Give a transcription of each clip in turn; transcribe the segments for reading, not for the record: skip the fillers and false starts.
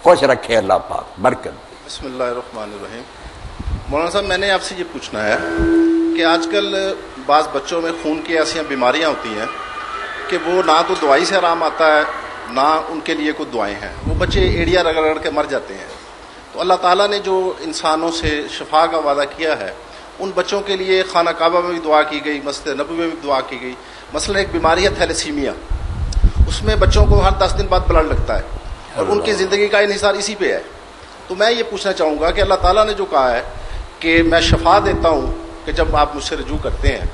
خوش رکھے اللہ پاک، برکت۔ بسم اللہ الرحمن الرحیم۔ مولانا صاحب، میں نے آپ سے یہ پوچھنا ہے کہ آج کل بعض بچوں میں خون کی ایسی بیماریاں ہوتی ہیں کہ وہ نہ تو دوائی سے آرام آتا ہے نہ ان کے لیے کوئی دعائیں ہیں، وہ بچے ایڑیاں رگڑ رگڑ کے مر جاتے ہیں۔ تو اللہ تعالیٰ نے جو انسانوں سے شفا کا وعدہ کیا ہے، ان بچوں کے لیے خانہ کعبہ میں بھی دعا کی گئی، مسجد نبوی میں بھی دعا کی گئی۔ مثلا ایک بیماری ہے تھیلیسیمیا، اس میں بچوں کو ہر 10 دن بعد بلڈ لگتا ہے اور ان کی زندگی کا انحصار اسی پہ ہے۔ تو میں یہ پوچھنا چاہوں گا کہ اللہ تعالیٰ نے جو کہا ہے کہ میں شفا دیتا ہوں، کہ جب آپ مجھ سے رجوع کرتے ہیں،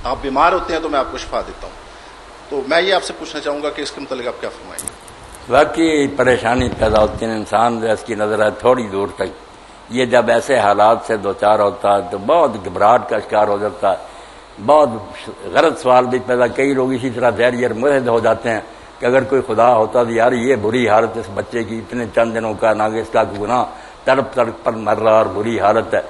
آپ بیمار ہوتے ہیں تو میں آپ کو شفا دیتا ہوں، تو میں یہ آپ سے پوچھنا چاہوں گا کہ اس کے متعلق آپ کیا فرمائیں گے؟ واقعی پریشانی پیدا ہوتی ہے، انسان جو اس کی نظر ہے تھوڑی دور تک، یہ جب ایسے حالات سے دوچار ہوتا ہے تو بہت گھبراہٹ کا شکار ہو جاتا ہے، بہت غلط سوال بھی پیدا، کئی لوگ اسی طرح دہریہ مرد ہو جاتے ہیں کہ اگر کوئی خدا ہوتا تو یار یہ بری حالت اس بچے کی، اتنے چند دنوں کا نہ کہ اس کا گناہ، تڑپ تڑپ پر مر رہا اور بری حالت ہے۔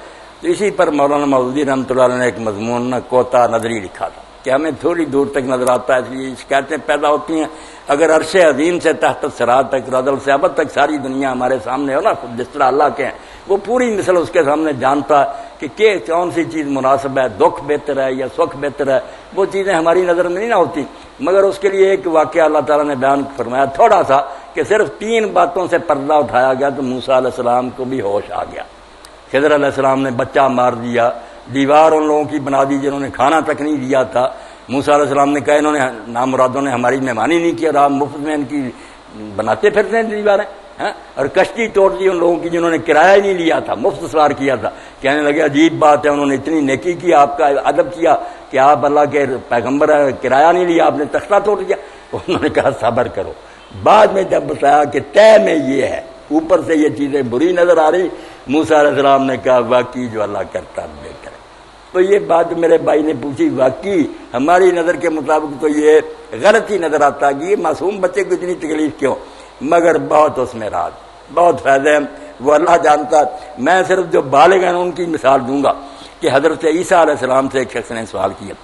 تو اسی پر مولانا مودودی رحمۃ اللہ علیہ نے ایک مضمون کوتا نظری لکھا تھا کہ ہمیں تھوڑی دور تک نظر آتا ہے، اس لیے شکایتیں پیدا ہوتی ہیں۔ اگر عرش عظیم سے تحت صراط تک، رضل سے ابد تک ساری دنیا ہمارے سامنے ہو نا، جس طرح اللہ کے ہیں، وہ پوری مثل اس کے سامنے جانتا ہے کہ کون سی چیز مناسب ہے، دکھ بہتر ہے یا سکھ بہتر ہے، وہ چیزیں ہماری نظر میں نہیں نہ ہوتی۔ مگر اس کے لیے ایک واقعہ اللہ تعالیٰ نے بیان فرمایا تھوڑا سا، کہ صرف 3 باتوں سے پردہ اٹھایا گیا تو موسیٰ علیہ السلام کو بھی ہوش آ گیا۔ خضر علیہ السلام نے بچہ مار دیا، دیوار ان لوگوں کی بنا دی جنہوں نے کھانا تک نہیں دیا تھا۔ موسیٰ علیہ السلام نے کہا انہوں نے نامرادوں نے ہماری مہمانی نہیں کی اور آپ مفت میں ان کی بناتے پھرتے ہیں دیواریں، اور کشتی توڑ دی ان لوگوں کی جنہوں نے کرایہ ہی نہیں لیا تھا، مفت سوار کیا تھا۔ کہنے لگے عجیب بات ہے، انہوں نے اتنی نیکی کی، آپ کا ادب کیا کہ آپ اللہ کے پیغمبر ہیں، کرایہ نہیں لیا، آپ نے تختہ توڑ دیا۔ انہوں نے کہا صبر کرو۔ بعد میں جب بتایا کہ طے میں یہ ہے، اوپر سے یہ چیزیں بری نظر آ رہی، موسیٰ علیہ السلام نے کہا واقعی جو اللہ کرتا ہے بہتر ہے۔ تو یہ بات میرے بھائی نے پوچھی، واقعی ہماری نظر کے مطابق تو یہ غلط ہی نظر آتا ہے کہ یہ معصوم بچے کو اتنی تکلیف کیوں، مگر بہت اس میں راز، بہت فائدے ہیں، وہ اللہ جانتا ہے۔ میں صرف جو بالغ ہیں ان کی مثال دوں گا کہ حضرت عیسیٰ علیہ السلام سے ایک شخص نے سوال کیا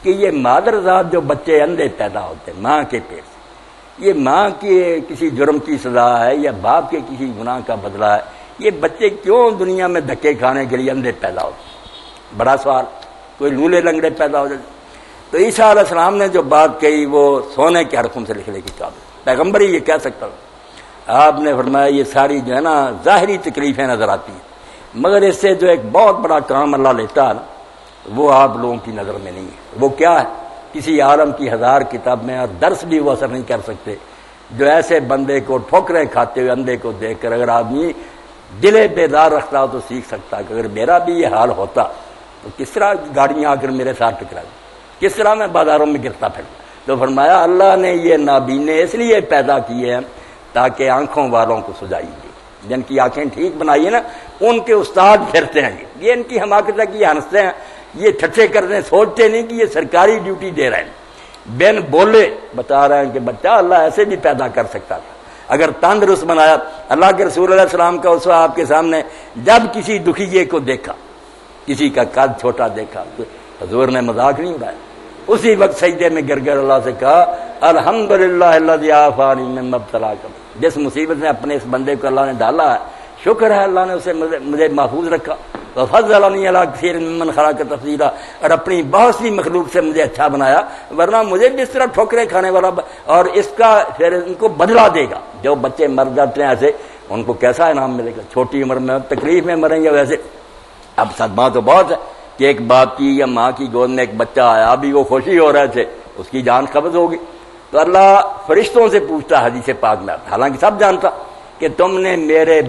کہ یہ مادر ذات جو بچے اندھے پیدا ہوتے ہیں ماں کے پیٹ سے، یہ ماں کے کسی جرم کی سزا ہے یا باپ کے کسی گناہ کا بدلہ ہے؟ یہ بچے کیوں دنیا میں دھکے کھانے کے لیے اندھے پیدا ہوتے ہیں؟ بڑا سوال، کوئی لولے لنگڑے پیدا ہو جاتے۔ تو عیسیٰ علیہ السلام نے جو بات کہی وہ سونے کے حرفوں سے لکھنے کی قابل، پیغمبر ہی یہ کہہ سکتا تھا۔ آپ نے فرمایا یہ ساری جو ہے نا ظاہری تکلیفیں نظر آتی ہیں، مگر اس سے جو ایک بہت بڑا کام اللہ لیتا ہے نا، وہ آپ لوگوں کی نظر میں نہیں ہے۔ وہ کیا ہے؟ کسی عالم کی 1000 کتاب میں اور درس بھی وہ اثر نہیں کر سکتے، جو ایسے بندے کو ٹھوکریں کھاتے ہوئے اندھے کو دیکھ کر اگر آدمی دل بیدار رکھتا ہو تو سیکھ سکتا ہے کہ اگر میرا بھی یہ حال ہوتا تو کس طرح گاڑیاں آ کر میرے ساتھ ٹکرا دی، کس طرح میں بازاروں میں گرتا پھرتا۔ تو فرمایا اللہ نے یہ نابینے اس لیے پیدا کیے ہیں تاکہ آنکھوں والوں کو سجائی دے، جن کی آنکھیں ٹھیک بنائی ہے نا ان کے استاد پھرتے ہیں، یہ ان کی حماقت ہے کہ یہ ہنستے ہیں، یہ ٹھٹھے کرتے ہیں، سوچتے نہیں کہ یہ سرکاری ڈیوٹی دے رہے ہیں۔ بن بولے بتا رہے ہیں کہ بچہ اللہ ایسے بھی پیدا کر سکتا تھا اگر تندرست بنایا۔ اللہ کے رسول علیہ السلام کا اسوہ آپ کے سامنے، جب کسی دکھیے کو دیکھا، کسی کا قد چھوٹا دیکھا تو حضور نے مذاق نہیں اڑایا، اسی وقت سجدے میں گر گر اللہ سے کہا الحمدللہ الذی عافانی مما ابتلاک، جس مصیبت میں اپنے اس بندے کو اللہ نے ڈالا ہے شکر ہے اللہ نے اسے مجھے محفوظ رکھا، وفضلنی علی کثیر ممن خلق تفضیلا، اور اپنی بہت سی مخلوق سے مجھے اچھا بنایا، ورنہ مجھے بھی اس طرح ٹھوکریں کھانے والا، اور اس کا پھر ان کو بدلہ دے گا۔ جو بچے مر جاتے ہیں ایسے ان کو کیسا انعام ملے گا، چھوٹی عمر میں تکلیف میں مریں گے ویسے۔ اب صدمہ تو بہت ہے کہ ایک باپ کی یا ماں کی گود میں ایک بچہ آیا، ابھی وہ خوشی ہو رہے تھے، اس کی جان قبض ہوگی تو اللہ فرشتوں سے پوچھتا حدیث پاک میں، حالانکہ سب جانتا کہ تم نے میرے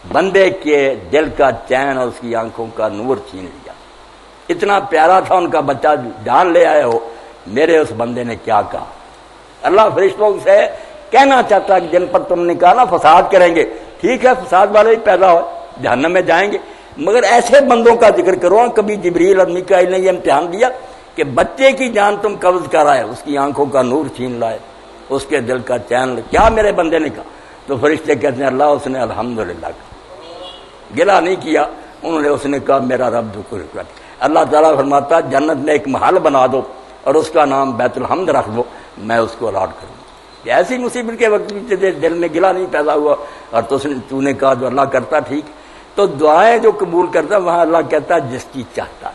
بندے کے دل کا چین اور اس کی آنکھوں کا نور چھین لیا، اتنا پیارا تھا ان کا بچہ، جان لے آئے ہو، میرے اس بندے نے کیا کہا؟ اللہ فرشتوں سے کہنا چاہتا ہے کہ جن پر تم نے کہا نا فساد کریں گے، ٹھیک ہے فساد والے ہی پیدا ہو جہنم میں جائیں گے، مگر ایسے بندوں کا ذکر کرو۔ کبھی جبریل اور میکائیل نے یہ امتحان دیا کہ بچے کی جان تم قبض کرائے، اس کی آنکھوں کا نور چھین لائے، اس کے دل کا چین، کیا میرے بندے نے کہا؟ تو فرشتے کہتے ہیں اللہ اس نے الحمدللہ کہا، گلا نہیں کیا انہوں نے، اس نے کہا میرا رب دکھ۔ اللہ تعالیٰ فرماتا جنت میں ایک محل بنا دو اور اس کا نام بیت الحمد رکھ دو، میں اس کو الاٹ کروں۔ ایسی مصیبت کے وقت بھی تیرے دل میں گلا نہیں پیدا ہوا اور تو نے کہا جو اللہ کرتا ٹھیک. تو دعائیں جو قبول کرتا وہاں اللہ کہتا جس کی چاہتا.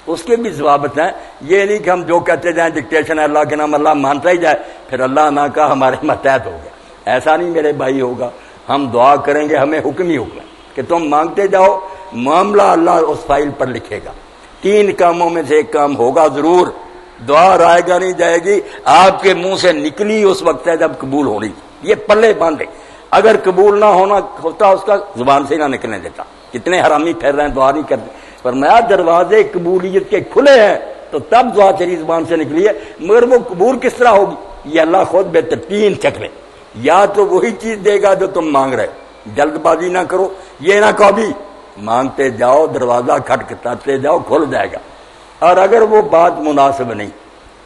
اس کے بھی ضوابط ہیں. یہ نہیں کہ ہم جو کہتے جائیں ڈکٹیشن ہے اللہ کے نام اللہ مانتا ہی جائے پھر اللہ نہ کہا ہمارے ماتحت ہو گیا. ایسا نہیں میرے بھائی ہوگا. ہم دعا کریں گے ہمیں حکم ہی حکم ہے کہ تم مانگتے جاؤ, معاملہ اللہ اس فائل پر لکھے گا. 3 کاموں میں سے ایک کام ہوگا ضرور. دعا رائے گا نہیں جائے گی, آپ کے منہ سے نکلی اس وقت ہے جب قبول ہونی. یہ پلے باندھے. اگر قبول نہ ہونا ہوتا اس کا زبان سے نہ نکلنے دیتا. کتنے حرامی پھیر رہے ہیں دعا نہیں کرتے. فرمایا دروازے قبولیت کے کھلے ہیں تو تب دعا تیری زبان سے نکلی ہے, مگر وہ قبول کس طرح ہوگی یہ اللہ خود بہتر. 3 چکرے. یا تو وہی چیز دے گا جو تم مانگ رہے, جلد بازی نہ کرو. یہ نہ کہو بھی مانگتے جاؤ دروازہ کھٹکھٹاتے جاؤ کھل جائے گا. اور اگر وہ بات مناسب نہیں,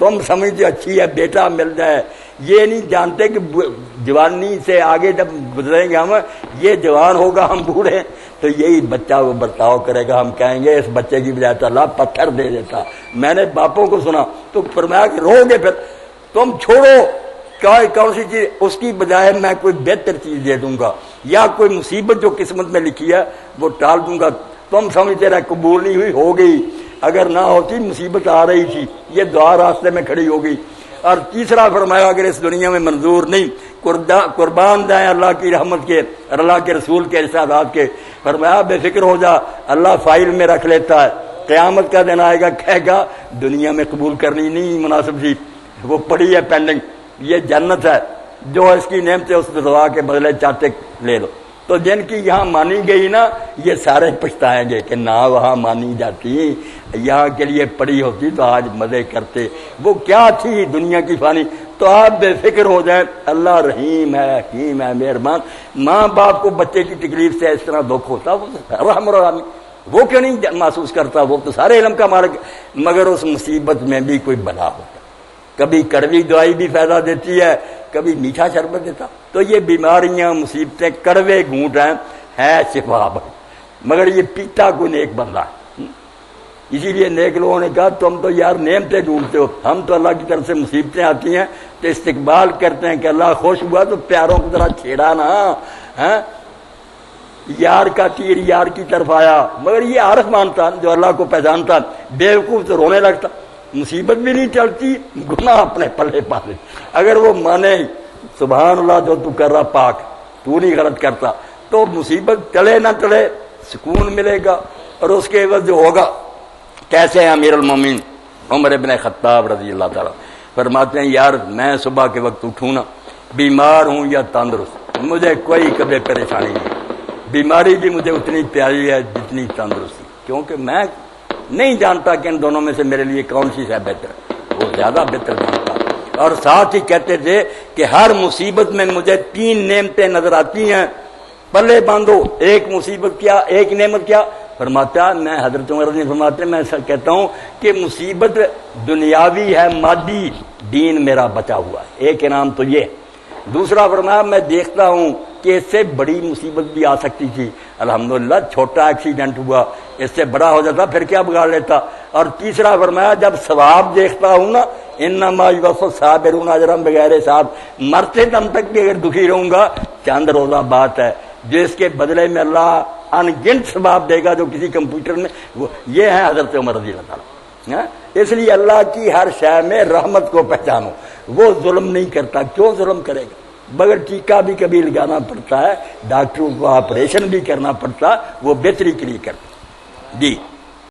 تم سمجھتے اچھی ہے بیٹا مل جائے, یہ نہیں جانتے کہ جوانی سے آگے جب گزریں گے ہم, یہ جوان ہوگا ہم بوڑھے تو یہی بچہ وہ برتاؤ کرے گا. ہم کہیں گے اس بچے کی بجائے تو اللہ پتھر دے دیتا. میں نے باپوں کو سنا تو فرمایا کہ رو گے پھر تم چھوڑو کون سی چیز, اس کی بجائے میں کوئی بہتر چیز دے دوں گا یا کوئی مصیبت جو قسمت میں لکھی ہے وہ ٹال دوں گا. تم سمجھتے رہے قبول نہیں ہوئی, ہو گئی. اگر نہ ہوتی مصیبت آ رہی تھی, یہ دعا راستے میں کھڑی ہو گئی. اور تیسرا فرمایا اگر اس دنیا میں منظور نہیں قربان جائیں اللہ کی رحمت کے اور اللہ کے رسول کے ارشادات کے. فرمایا بے فکر ہو جا, اللہ فائل میں رکھ لیتا ہے. قیامت کا دن آئے گا کہے گا دنیا میں قبول کرنی نہیں مناسب تھی, وہ پڑی ہے پینڈنگ. یہ جنت ہے, جو اس کی نعمتیں اس دعا کے بدلے چاہتے لے لو. تو جن کی یہاں مانی گئی نا یہ سارے پچھتائیں گے کہ نہ وہاں مانی جاتی, یہاں کے لیے پڑی ہوتی تو آج مزے کرتے. وہ کیا تھی دنیا کی فانی. تو آپ بے فکر ہو جائیں, اللہ رحیم ہے حکیم ہے مہربان. ماں باپ کو بچے کی تکلیف سے اس طرح دکھ ہوتا وہ رحم الرحیم, وہ کیوں نہیں محسوس کرتا, وہ تو سارے علم کا مالک. مگر اس مصیبت میں بھی کوئی بلا ہوتا, کبھی کڑوی دوائی بھی فائدہ دیتی ہے کبھی میٹھا شربت دیتا. تو یہ بیماریاں مصیبتیں کڑوے گھونٹ ہیں شفا, مگر یہ پیتا کوئی نیک بندہ. اسی لیے نیک لوگوں نے کہا تم تو یار نعمتیں ڈھونڈتے ہو, ہم تو اللہ کی طرف سے مصیبتیں آتی ہیں تو استقبال کرتے ہیں کہ اللہ خوش ہوا تو پیاروں کو ذرا چھیڑا نا. یار کا تیر یار کی طرف آیا, مگر یہ عارف مانتا جو اللہ کو پہچانتا, بیوقوف تو رونے لگتا. مصیبت بھی نہیں چلتی, گناہ اپنے پلے پالے. اگر وہ مانے سبحان اللہ جو تو کر رہا پاک, تو نہیں غلط کرتا, تو مصیبت ٹلے نہ ٹلے سکون ملے گا. اور اس کے عوض جو ہوگا کیسے ہیں امیر المومنین عمر ابن خطاب رضی اللہ تعالیٰ فرماتے ہیں یار میں صبح کے وقت اٹھوں نا, بیمار ہوں یا تندرست, مجھے کوئی کبھی پریشانی نہیں. بیماری بھی مجھے اتنی پیاری ہے جتنی تندرستی, کیونکہ میں نہیں جانتا کہ ان دونوں میں سے میرے لیے کون سی ہے بہتر. وہ زیادہ بہتر جانتا. اور ساتھ ہی کہتے تھے کہ ہر مصیبت میں مجھے 3 نعمتیں نظر آتی ہیں, پلے باندھو. ایک مصیبت کیا, ایک نعمت کیا. فرماتا میں حضرت عمر نے فرماتے میں ایسا کہتا ہوں کہ مصیبت دنیاوی ہے مادی, دین میرا بچا ہوا ہے. ایک انعام تو یہ. دوسرا فرمایا میں دیکھتا ہوں کہ اس سے بڑی مصیبت بھی آ سکتی تھی, الحمدللہ چھوٹا ایکسیڈنٹ ہوا, اس سے بڑا ہو جاتا پھر کیا بگاڑ لیتا. اور تیسرا فرمایا جب ثواب دیکھتا ہوں نا, انما یوفی الصابرون اجرهم بغیر حساب, مرتے دم تک بھی اگر دکھی رہوں گا چند روزہ بات ہے, جس کے بدلے میں اللہ ان گنت ثواب دے گا جو کسی کمپیوٹر میں. یہ ہے حضرت عمر رضی اللہ تعالیٰ. اس لیے اللہ کی ہر شے میں رحمت کو پہچانو. وہ ظلم نہیں کرتا, کیوں ظلم کرے گا. مگر ٹیکہ بھی کبھی لگانا پڑتا ہے, ڈاکٹروں کو آپریشن بھی کرنا پڑتا, وہ بہتری کے لیے کرتا. جی